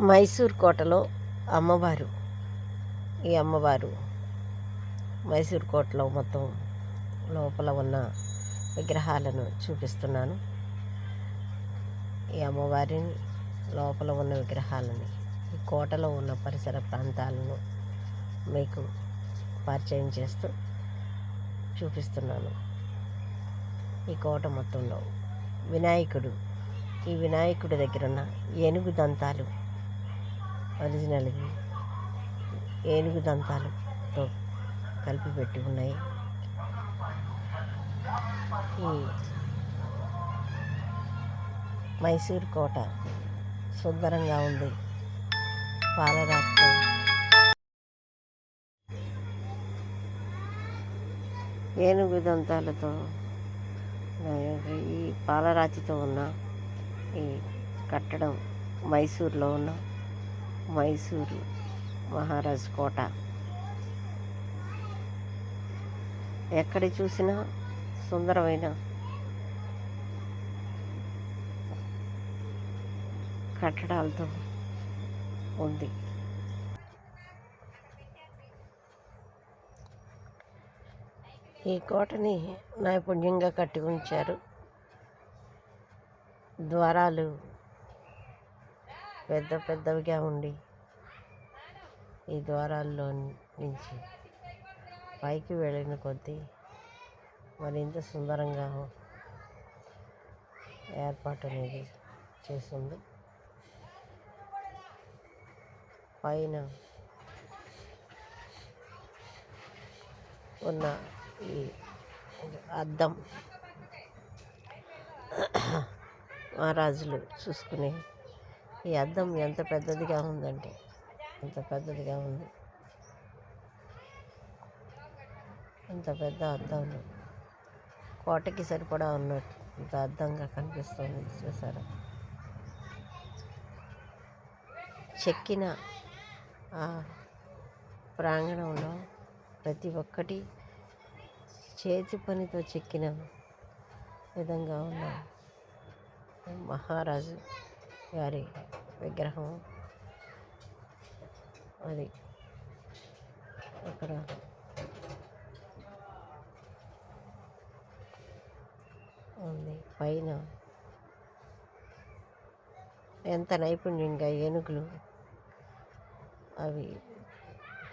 మైసూర్ కోటలో అమ్మవారు. ఈ అమ్మవారు మైసూర్ కోటలో మొత్తం లోపల ఉన్న విగ్రహాలను చూపిస్తున్నాను. ఈ అమ్మవారిని లోపల ఉన్న విగ్రహాలని, ఈ కోటలో ఉన్న పరిసర ప్రాంతాలను మీకు పరిచయం చేస్తూ చూపిస్తున్నాను. ఈ కోట మొత్తంలో వినాయకుడు, ఈ వినాయకుడి దగ్గర ఉన్న ఏనుగు దంతాలు ఒరిజినల్వి, ఏనుగు దంతాలతో కలిపి పెట్టి ఉన్నాయి. ఈ మైసూర్ కోట సుందరంగా ఉంది. పాలరాతితో ఏనుగు దంతాలతో ఈ పాలరాతితో ఉన్న ఈ కట్టడం మైసూర్లో ఉన్న మైసూరు మహారాజు కోట. ఎక్కడ చూసినా సుందరమైన కట్టడాలతో ఉంది. ఈ కోటని నైపుణ్యంగా కట్టి ఉంచారు. ద్వారాలు పెద్ద పెద్దవిగా ఉండి, ఈ ద్వారాల్లో నుంచి పైకి వెళ్ళిన కొద్దీ మరింత సుందరంగా ఏర్పాటు అనేది చేస్తుంది. పైన ఉన్న ఈ అద్దం మహారాజులు చూసుకునే ఈ అద్దం ఎంత పెద్దదిగా ఉందంటే ఎంత పెద్దదిగా ఉంది. ఇంత పెద్ద అద్దాలు కోటకి సరిపడా ఉన్నట్టు ఇంత అద్దంగా కనిపిస్తుంది. చూసారా? చెక్కిన ఆ ప్రాంగణంలో ప్రతి ఒక్కటి చేతి పనితో చెక్కిన విధంగా ఉన్న మహారాజు గారి విగ్రహం అది అక్కడ ఉంది. పైన ఎంత నైపుణ్యంగా ఏనుగులు అవి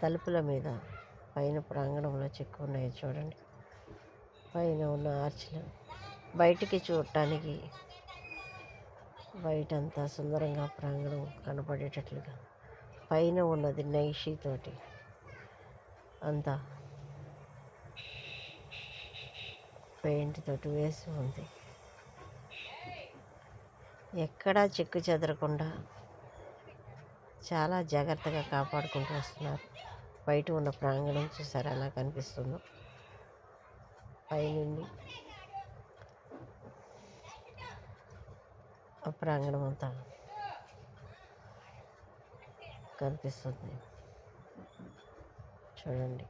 తలుపుల మీద పైన ప్రాంగణంలో చెక్కు ఉన్నాయి చూడండి. పైన ఉన్న ఆర్చ్లు బయటికి చూడటానికి బయటంతా సుందరంగా ప్రాంగణం కనపడేటట్లుగా పైన ఉన్నది నైషితోటి అంతా పెయింట్ తోటి వేసి ఉంది. ఎక్కడా చెక్కు చెదరకుండా చాలా జాగ్రత్తగా కాపాడుకుంటూ వస్తున్నారు. బయట ఉన్న ప్రాంగణం చూసారా ఎలా కనిపిస్తుందో. పైనుండి ఆ ప్రాంగణం అంతా కనిపిస్తుంది చూడండి.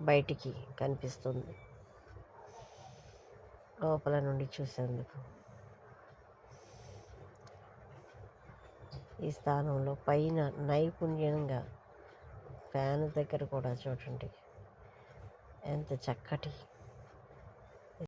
బయటికి కనిపిస్తుంది లోపల నుండి చూసేందుకు. ఈ స్థానంలో పైన నైపుణ్యంగా ఫ్యాన్ దగ్గర కూడా చూడండి ఎంత చక్కటి